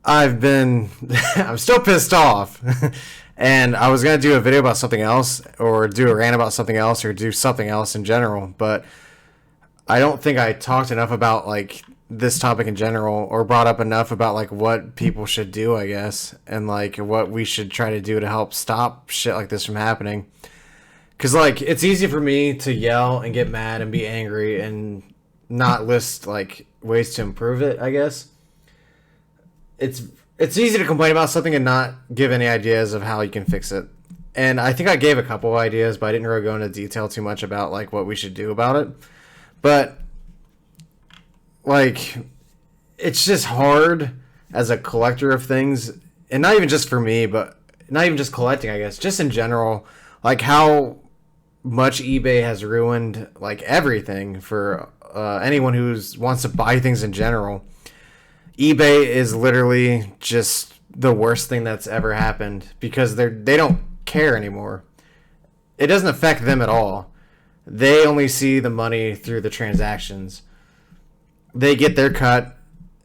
I'm still pissed off. And I was going to do a video about something else, or do a rant about something else, or do something else in general, but I don't think I talked enough about, like, this topic in general, or brought up enough about, like, what people should do, I guess, and, like, what we should try to do to help stop shit like this from happening. Because, like, it's easy for me to yell and get mad and be angry and not list, like, ways to improve it, I guess. It's easy to complain about something and not give any ideas of how you can fix it. And I think I gave a couple ideas, but I didn't really go into detail too much about, like, what we should do about it. But, like, it's just hard as a collector of things, and not even just for me, but not even just collecting, I guess, just in general, like, how much eBay has ruined, like, everything for anyone who wants to buy things in general. eBay is literally just the worst thing that's ever happened, because they don't care anymore. It doesn't affect them at all. They only see the money through the transactions. They get their cut,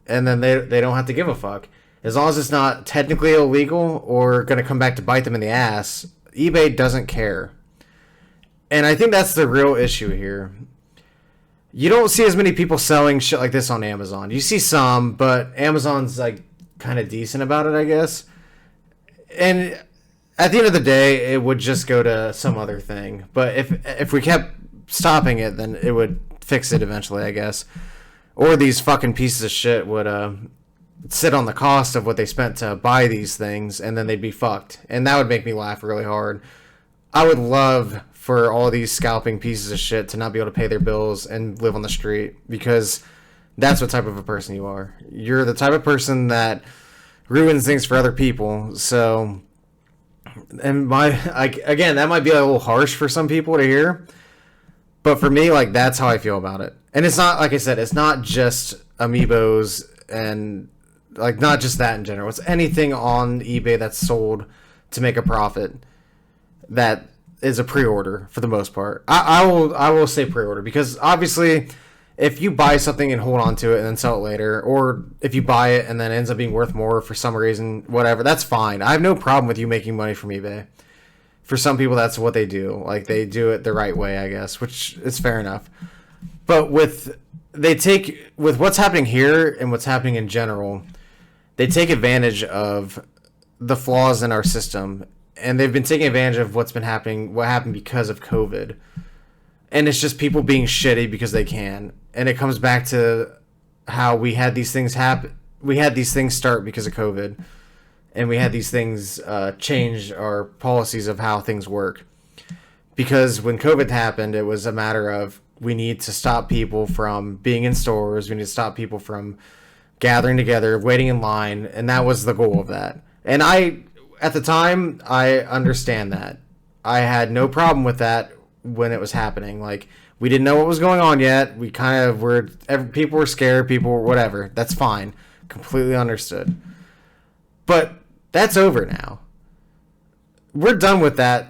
and then they don't have to give a fuck. As long as it's not technically illegal or going to come back to bite them in the ass, eBay doesn't care. And I think that's the real issue here. You don't see as many people selling shit like this on Amazon. You see some, but Amazon's, like, kind of decent about it, I guess. And at the end of the day, it would just go to some other thing. But if we kept stopping it, then it would fix it eventually, I guess. Or these fucking pieces of shit would sit on the cost of what they spent to buy these things, and then they'd be fucked. And that would make me laugh really hard. I would love for all these scalping pieces of shit to not be able to pay their bills and live on the street, because that's what type of a person you are. You're the type of person that ruins things for other people. So, and again, that might be a little harsh for some people to hear, but for me, like, that's how I feel about it. And it's not, like I said, it's not just amiibos and, like, not just that in general. It's anything on eBay that's sold to make a profit that is a pre-order for the most part. I will say pre-order, because obviously if you buy something and hold on to it and then sell it later, or if you buy it and then it ends up being worth more for some reason, whatever, that's fine. I have no problem with you making money from eBay. For some people, that's what they do. Like, they do it the right way, I guess, which is fair enough. But with what's happening here and what's happening in general, they take advantage of the flaws in our system. And they've been taking advantage of what happened because of COVID. And it's just people being shitty because they can. And it comes back to how we had these things happen. We had these things start because of COVID. And we had these things change our policies of how things work. Because when COVID happened, it was a matter of, we need to stop people from being in stores. We need to stop people from gathering together, waiting in line. And that was the goal of that. And at the time, I understand that. I had no problem with that when it was happening. Like, we didn't know what was going on yet. We kind of people were scared, people were whatever. That's fine. Completely understood. But that's over now. We're done with that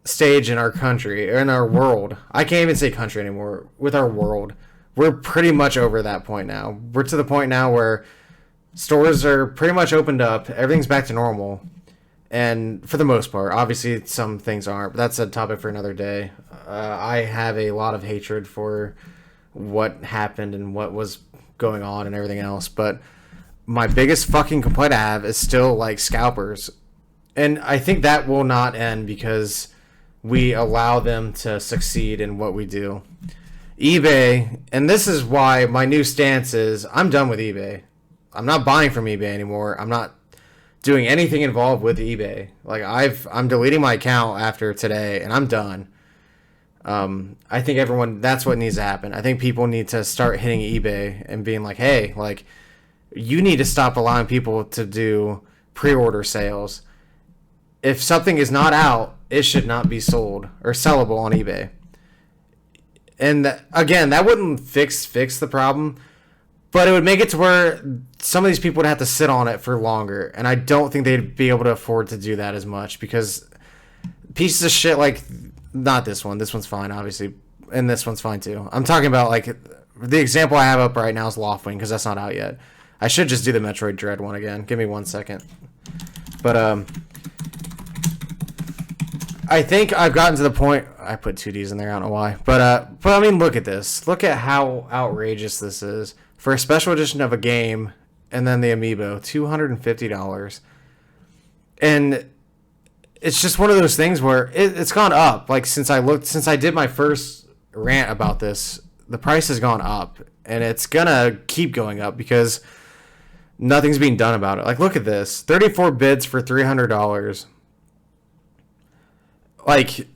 stage in our country, or in our world. I can't even say country anymore. With our world. We're pretty much over that point now. We're to the point now where stores are pretty much opened up. Everything's back to normal. And for the most part, obviously some things aren't, but that's a topic for another day. I have a lot of hatred for what happened and what was going on and everything else. But my biggest fucking complaint I have is still, like, scalpers. And I think that will not end because we allow them to succeed in what we do. eBay, and this is why my new stance is, I'm done with eBay. I'm not buying from eBay anymore. I'm not doing anything involved with eBay. Like, I'm deleting my account after today, and I'm done. I think that's what needs to happen. I think people need to start hitting eBay and being like, hey, like, you need to stop allowing people to do pre-order sales. If something is not out, it should not be sold or sellable on eBay. And again, that wouldn't fix the problem, but it would make it to where some of these people would have to sit on it for longer. And I don't think they'd be able to afford to do that as much, because pieces of shit like, not this one. This one's fine, obviously. And this one's fine too. I'm talking about, like, the example I have up right now is Loftwing, because that's not out yet. I should just do the Metroid Dread one again. Give me 1 second. But I think I've gotten to the point. I put 2Ds in there. I don't know why. But I mean, look at this. Look at how outrageous this is for a special edition of a game, and then the amiibo, $250, and it's just one of those things where it's gone up. Like since I did my first rant about this, the price has gone up, and it's gonna keep going up because nothing's being done about it. Like, look at this: 34 bids for $300. Like,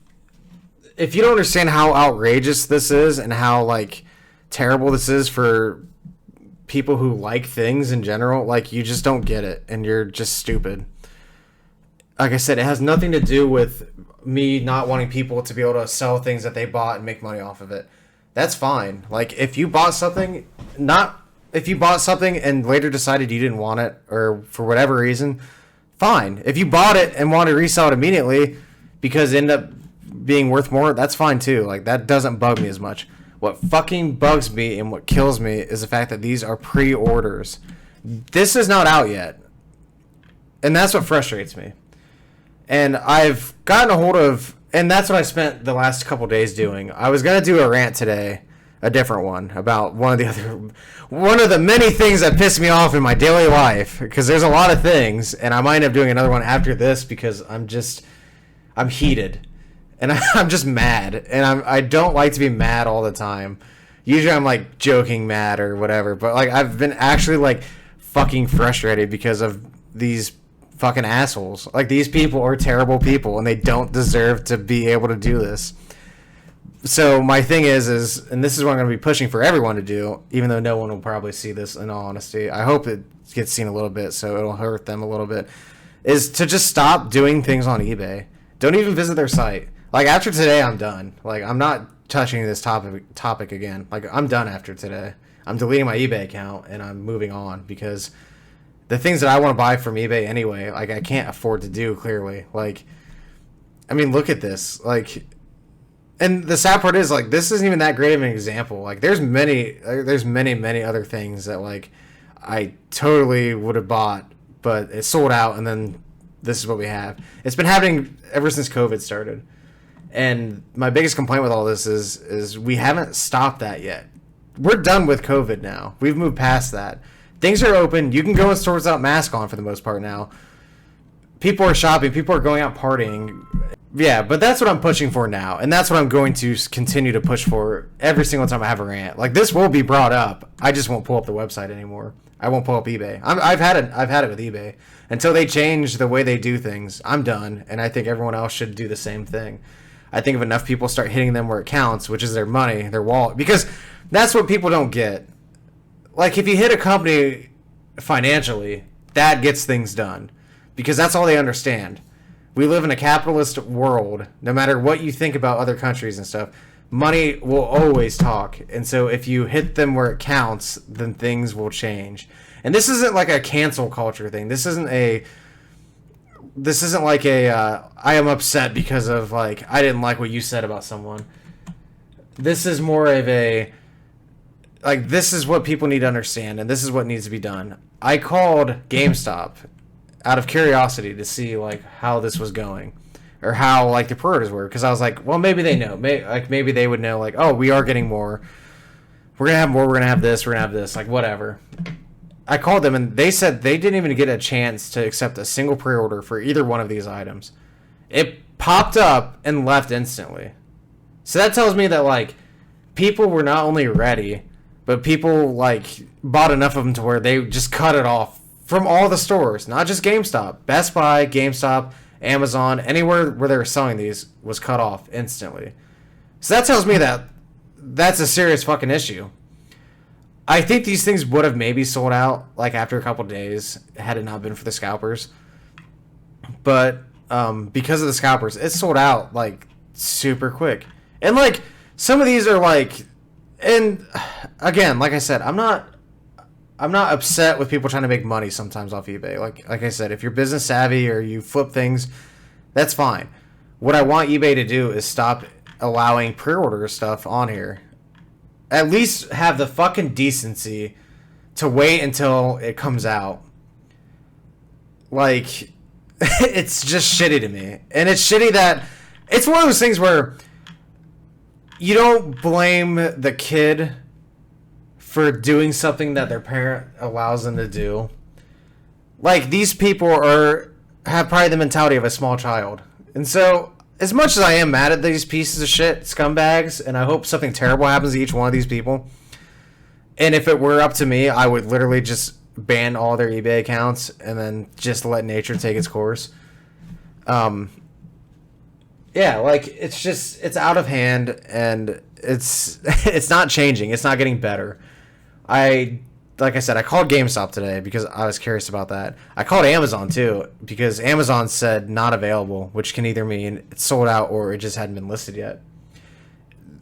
if you don't understand how outrageous this is and how like terrible this is for people who like things in general, like, you just don't get it, and you're just stupid. Like I said, it has nothing to do with me not wanting people to be able to sell things that they bought and make money off of it. That's fine. Like, if you bought something and later decided you didn't want it, or for whatever reason, fine. If you bought it and want to resell it immediately because it ended up being worth more, that's fine too. Like, that doesn't bug me as much. What fucking bugs me and what kills me is the fact that these are pre-orders. This is not out yet. And that's what frustrates me. And I've gotten a hold of, and that's what I spent the last couple days doing. I was going to do a rant today, a different one, about one of the many things that piss me off in my daily life, because there's a lot of things, and I might end up doing another one after this because I'm heated. And I'm just mad, and I don't like to be mad all the time. Usually I'm like joking mad or whatever, but like I've been actually like fucking frustrated because of these fucking assholes. Like, these people are terrible people, and they don't deserve to be able to do this. So my thing is, and this is what I'm going to be pushing for everyone to do, even though no one will probably see this, in all honesty. I hope it gets seen a little bit, so it'll hurt them a little bit, is to just stop doing things on eBay. Don't even visit their site. Like, after today, I'm done. Like, I'm not touching this topic again. Like, I'm done after today. I'm deleting my eBay account, and I'm moving on, because the things that I want to buy from eBay anyway, like, I can't afford to do, clearly. Like, I mean, look at this. Like, and the sad part is, like, this isn't even that great of an example. Like, there's many other things that, like, I totally would have bought, but it sold out, and then this is what we have. It's been happening ever since COVID started. And my biggest complaint with all this is we haven't stopped that yet. We're done with COVID now. We've moved past that. Things are open. You can go in stores without mask on for the most part now. People are shopping. People are going out partying. Yeah, but that's what I'm pushing for now. And that's what I'm going to continue to push for every single time I have a rant. Like, this will be brought up. I just won't pull up the website anymore. I won't pull up eBay. I've had it with eBay. Until they change the way they do things, I'm done. And I think everyone else should do the same thing. I think if enough people start hitting them where it counts, which is their money, their wallet, because that's what people don't get. Like, if you hit a company financially, that gets things done, because that's all they understand. We live in a capitalist world. No matter what you think about other countries and stuff, money will always talk. And so if you hit them where it counts, then things will change. And this isn't like a cancel culture thing. This isn't like a I am upset because of, like, I didn't like what you said about someone. This is more of a, like, this is what people need to understand, and this is what needs to be done. I called GameStop out of curiosity to see, like, how this was going, or how, like, the pre-orders were, because I was like, well, maybe they know. Maybe they would know, like, oh, we are getting more. We're going to have more. We're going to have this. We're going to have this. Like, whatever. I called them, and they said they didn't even get a chance to accept a single pre-order for either one of these items. It popped up and left instantly. So that tells me that, like, people were not only ready, but people, like, bought enough of them to where they just cut it off from all the stores, not just GameStop. Best Buy, GameStop, Amazon, anywhere where they were selling these was cut off instantly. So that tells me that that's a serious fucking issue. I think these things would have maybe sold out, like, after a couple days, had it not been for the scalpers. But because of the scalpers, it sold out, like, super quick. And, like, some of these are, like, and again, like I said, I'm not upset with people trying to make money sometimes off eBay. Like I said, if you're business savvy or you flip things, that's fine. What I want eBay to do is stop allowing pre-order stuff on here. At least have the fucking decency to wait until it comes out. Like, it's just shitty to me. And it's shitty that it's one of those things where you don't blame the kid for doing something that their parent allows them to do. Like, these people have probably the mentality of a small child. And so, as much as I am mad at these pieces of shit, scumbags, and I hope something terrible happens to each one of these people, and if it were up to me, I would literally just ban all their eBay accounts and then just let nature take its course. Yeah, like, it's out of hand, and it's not changing. It's not getting better. Like I said, I called GameStop today because I was curious about that. I called Amazon too because Amazon said not available, which can either mean it's sold out or it just hadn't been listed yet.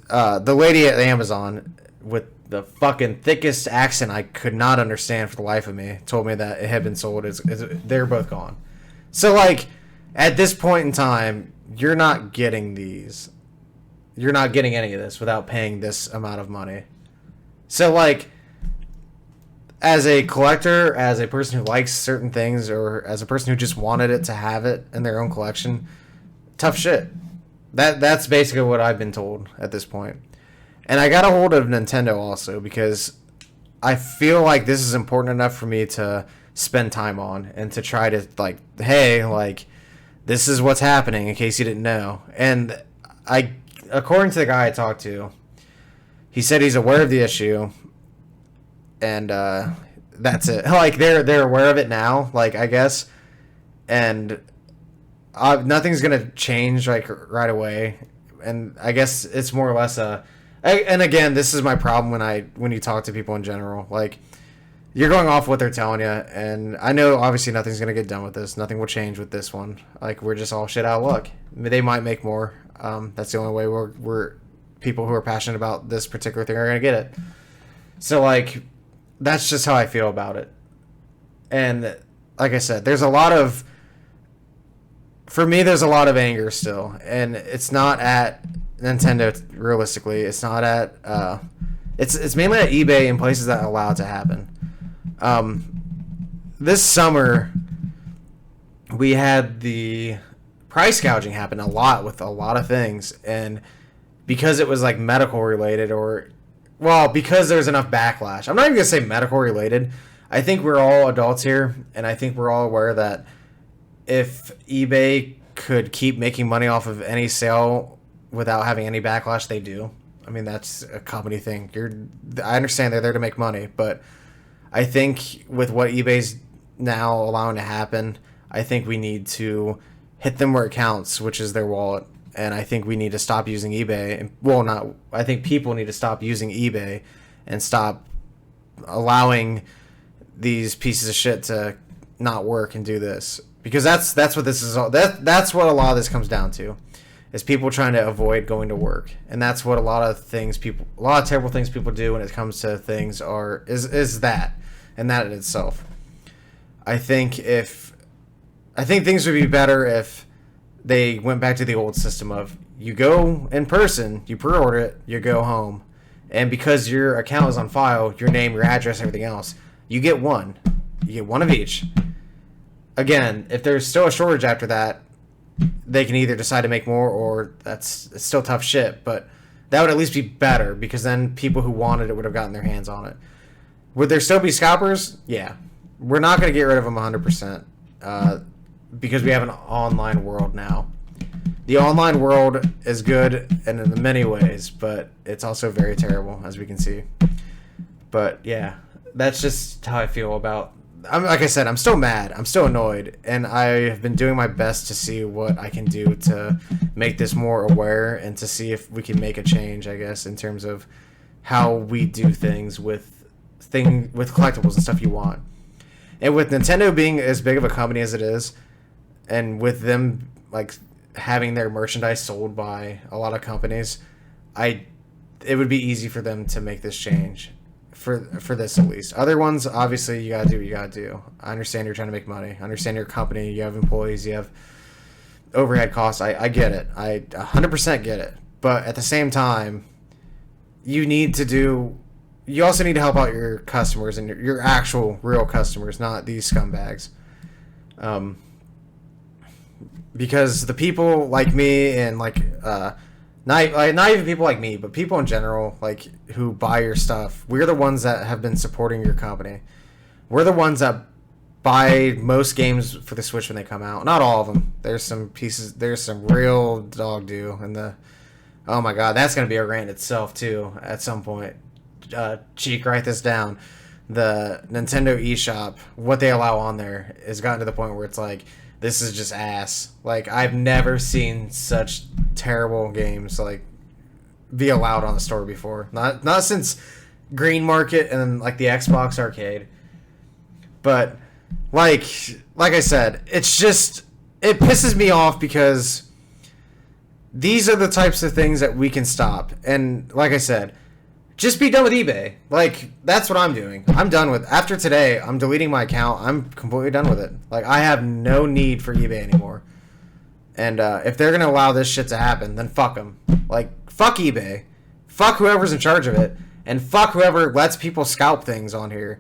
The lady at Amazon with the fucking thickest accent I could not understand for the life of me told me that it had been sold. They're both gone. So, like, at this point in time, you're not getting these. You're not getting any of this without paying this amount of money. So, like, as a collector, as a person who likes certain things, or as a person who just wanted it to have it in their own collection, tough shit. That's basically what I've been told at this point. And I got a hold of Nintendo also because I feel like this is important enough for me to spend time on and to try to, like, hey, like, this is what's happening in case you didn't know. And according to the guy I talked to, he said he's aware of the issue. And that's it. Like, they're aware of it now, like, I guess. And nothing's gonna change, like, right away. And I guess it's more or less and again, this is my problem when you talk to people in general. Like, you're going off what they're telling you, and I know obviously nothing's gonna get done with this. Nothing will change with this one. Like, we're just all shit out of luck. They might make more. That's the only way we're people who are passionate about this particular thing are gonna get it. So, like, that's just how I feel about it. And like I said, there's a lot of anger still, and it's not at Nintendo realistically. It's not at it's mainly at eBay and places that allow it to happen. This summer we had the price gouging happen a lot with a lot of things, and because it was like medical related because there's enough backlash. I'm not even going to say medical related. I think we're all adults here, and I think we're all aware that if eBay could keep making money off of any sale without having any backlash, they do. I mean, that's a company thing. I understand they're there to make money, but I think with what eBay's now allowing to happen, I think we need to hit them where it counts, which is their wallet. And I think we need to stop using eBay. I think people need to stop using eBay and stop allowing these pieces of shit to not work and do this. Because that's what this is all. That's what a lot of this comes down to, is people trying to avoid going to work. And that's what a lot of terrible things people do when it comes to things is that, and that in itself. I think things would be better if they went back to the old system of you go in person, you pre-order it, you go home. And because your account is on file, your name, your address, everything else, you get one. You get one of each. Again, if there's still a shortage after that, they can either decide to make more, or it's still tough shit. But that would at least be better, because then people who wanted it would have gotten their hands on it. Would there still be scalpers? Yeah. We're not going to get rid of them 100%. Because we have an online world now. The online world is good in many ways, but it's also very terrible, as we can see. But yeah, that's just how I feel about. Like I said, I'm still mad. I'm still annoyed, and I have been doing my best to see what I can do to make this more aware and to see if we can make a change, I guess, in terms of how we do things with collectibles and stuff you want. And with Nintendo being as big of a company as it is, and with them like having their merchandise sold by a lot of companies, it would be easy for them to make this change for this at least. Other ones, obviously, you gotta do what you gotta do. I understand you're trying to make money. I understand your company. You have employees. You have overhead costs. I get it. I 100% get it. But at the same time, you need to do you also need to help out your customers and your actual real customers, not these scumbags. Because the people like me and not even people like me, but people in general, like, who buy your stuff, we're the ones that have been supporting your company. We're the ones that buy most games for the Switch when they come out. Not all of them. There's some real dog do, and oh my god, that's gonna be a rant itself too at some point. Cheek, write this down. The Nintendo eShop, what they allow on there, has gotten to the point where it's like, this is just ass. Like, I've never seen such terrible games like be allowed on the store before. Not since Green Market and then like the Xbox Arcade. But like I said, it pisses me off because these are the types of things that we can stop. And like I said, just be done with eBay. Like, that's what I'm doing. I'm done with... After today, I'm deleting my account. I'm completely done with it. Like, I have no need for eBay anymore. And if they're going to allow this shit to happen, then fuck them. Like, fuck eBay. Fuck whoever's in charge of it. And fuck whoever lets people scalp things on here.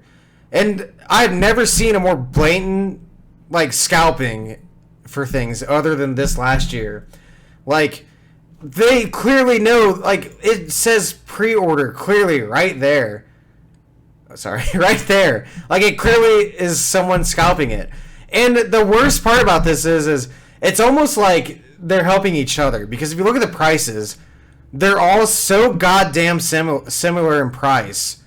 And I've never seen a more blatant, like, scalping for things other than this last year. Like... They clearly know, like, it says pre-order clearly right there. Sorry, right there. Like, it clearly is someone scalping it. And the worst part about this is it's almost like they're helping each other. Because if you look at the prices, they're all so goddamn similar in price.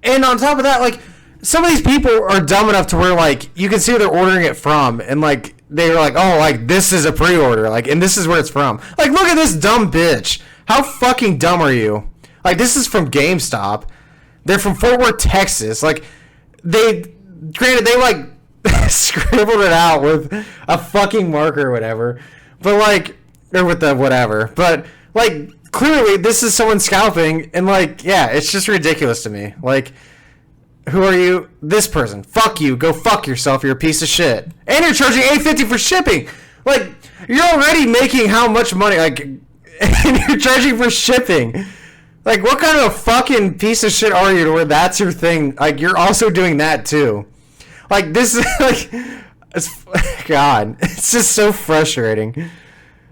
And on top of that, like, some of these people are dumb enough to where, like, you can see where they're ordering it from. And, like, they were like, oh, like, this is a pre-order, like, and this is where it's from. Like, look at this dumb bitch. How fucking dumb are you? Like, this is from GameStop. They're from Fort Worth, Texas. Like, granted, they, like, scribbled it out with a fucking marker or whatever. But, like, or with the whatever. But, like, clearly, this is someone scalping, and, like, yeah, it's just ridiculous to me. Like... Who are you? This person. Fuck you. Go fuck yourself. You're a piece of shit. And you're charging $8.50 for shipping. Like, you're already making how much money? Like, and you're charging for shipping. Like, what kind of a fucking piece of shit are you to where that's your thing? Like, you're also doing that too. Like, this is like, God, it's just so frustrating.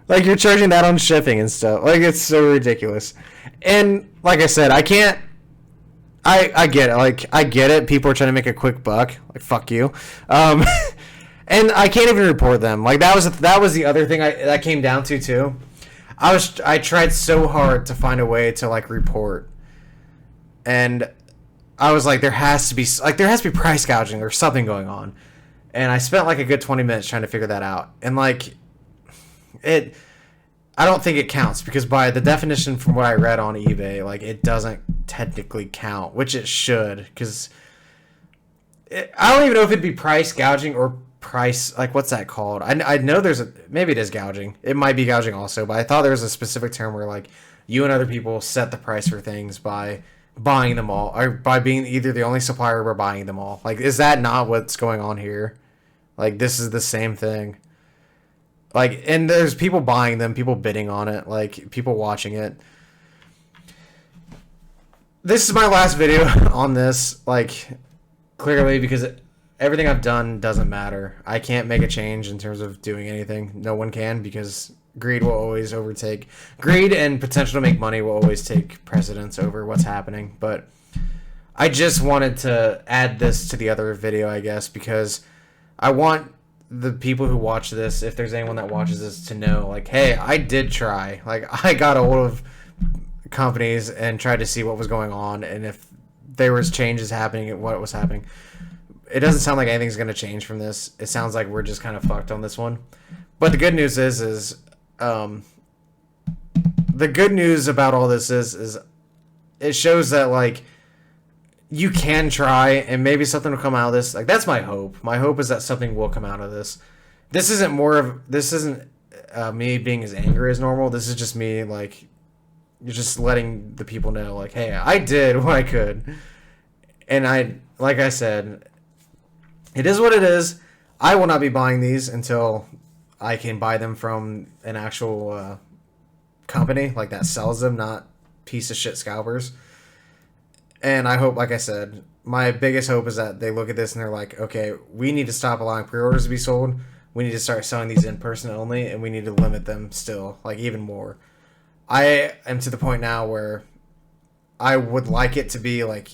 Like, you're charging that on shipping and stuff. Like, it's so ridiculous. And like I said, I can't. I get it. Like, I get it. People are trying to make a quick buck. Like, fuck you. And I can't even report them. Like, that was the other thing that came down to too. I tried so hard to find a way to, like, report, and I was like, there has to be price gouging or something going on, and I spent like a good 20 minutes trying to figure that out. And like, I don't think it counts because by the definition from what I read on eBay, like, it doesn't technically count, which it should, because I don't even know if it'd be price gouging or price, like, what's that called? I know maybe it is gouging. It might be gouging also, but I thought there was a specific term where, like, you and other people set the price for things by buying them all, or by being either the only supplier or buying them all. Like, is that not what's going on here? Like, this is the same thing. Like, and there's people buying them, people bidding on it, like, people watching it. This is my last video on this, like, clearly, because everything I've done doesn't matter. I can't make a change in terms of doing anything. No one can, because greed will always overtake. Greed and potential to make money will always take precedence over what's happening. But I just wanted to add this to the other video, I guess, because I want the people who watch this, if there's anyone that watches this, to know, like, hey, I did try. Like, I got a hold of companies and tried to see what was going on, and if there was changes happening at what was happening. It doesn't sound like anything's going to change from this. It sounds like we're just kind of fucked on this one. But the good news is the good news about all this is it shows that, like, you can try, and maybe something will come out of this. Like, that's my hope. My hope is that something will come out of this. This isn't me being as angry as normal. This is just me, like, you're just letting the people know, like, hey, I did what I could. And like I said, it is what it is. I will not be buying these until I can buy them from an actual company, like, that sells them, not piece of shit scalpers. And I hope, like I said, my biggest hope is that they look at this and they're like, okay, we need to stop allowing pre-orders to be sold. We need to start selling these in person only, and we need to limit them still, like even more. I am to the point now where I would like it to be like,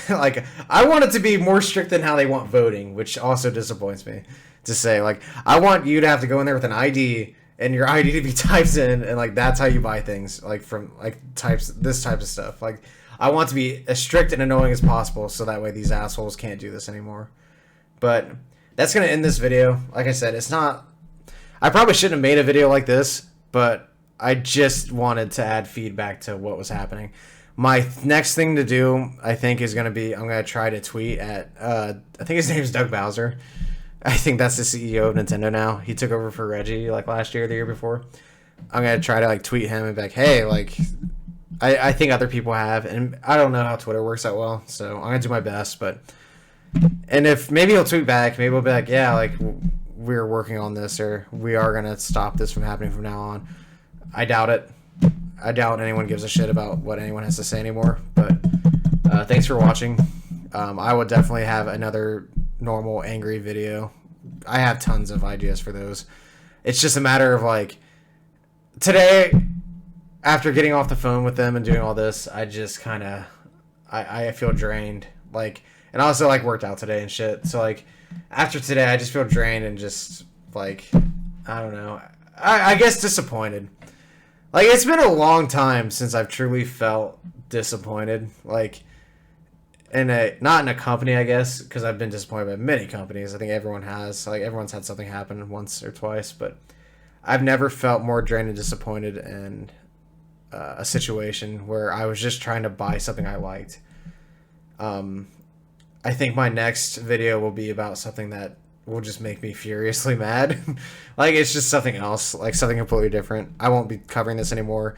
like I want it to be more strict than how they want voting, which also disappoints me. To say like, I want you to have to go in there with an ID and your ID to be typed in, and like that's how you buy things, like from like this type of stuff. Like I want to be as strict and annoying as possible, so that way these assholes can't do this anymore. But that's gonna end this video. Like I said, it's not. I probably shouldn't have made a video like this, but I just wanted to add feedback to what was happening. My next thing to do, I think, is gonna be I'm gonna try to tweet at. I think his name's Doug Bowser. I think that's the CEO of Nintendo now. He took over for Reggie like last year or the year before. I'm gonna try to like tweet him and be like, hey, like. I think other people have, and I don't know how Twitter works that well, so I'm gonna do my best. But and if maybe he'll tweet back, maybe he'll be like, yeah, like we're working on this, or we are gonna stop this from happening from now on. I doubt it. I doubt anyone gives a shit about what anyone has to say anymore. But thanks for watching. I will definitely have another normal angry video. I have tons of ideas for those. It's just a matter of like today. After getting off the phone with them and doing all this, I just kind of, I feel drained. Like, and I also like worked out today and shit. So like, after today, I just feel drained and just like, I don't know. I guess disappointed. Like, it's been a long time since I've truly felt disappointed. Like, not in a company, I guess, because I've been disappointed by many companies. I think everyone has. Like, everyone's had something happen once or twice, but I've never felt more drained and disappointed and a situation where I was just trying to buy something I liked. I think my next video will be about something that will just make me furiously mad. Like, it's just something else, like something completely different. I won't be covering this anymore.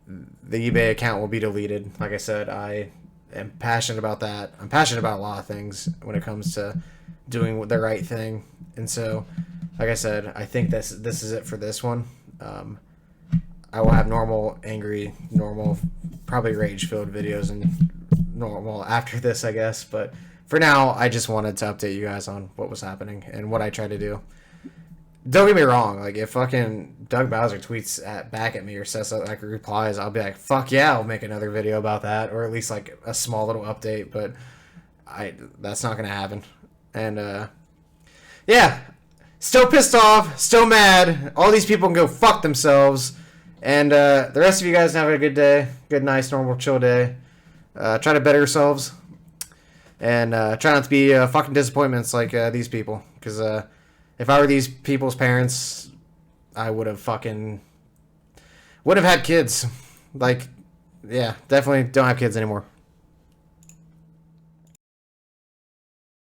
The eBay account will be deleted. Like I said, I am passionate about that. I'm passionate about a lot of things when it comes to doing the right thing. And so, like I said, I think this is it for this one. I will have normal, angry, normal, probably rage-filled videos and normal after this, I guess. But for now, I just wanted to update you guys on what was happening and what I tried to do. Don't get me wrong. Like, if fucking Doug Bowser tweets back at me or says something, like replies, I'll be like, fuck yeah, I'll make another video about that. Or at least, like, a small little update. But that's not going to happen. And, yeah. Still pissed off. Still mad. All these people can go fuck themselves. And the rest of you guys have a good day. Good, nice, normal, chill day. Try to better yourselves. And try not to be fucking disappointments like these people. Because if I were these people's parents, I would have had kids. Like, yeah, definitely don't have kids anymore.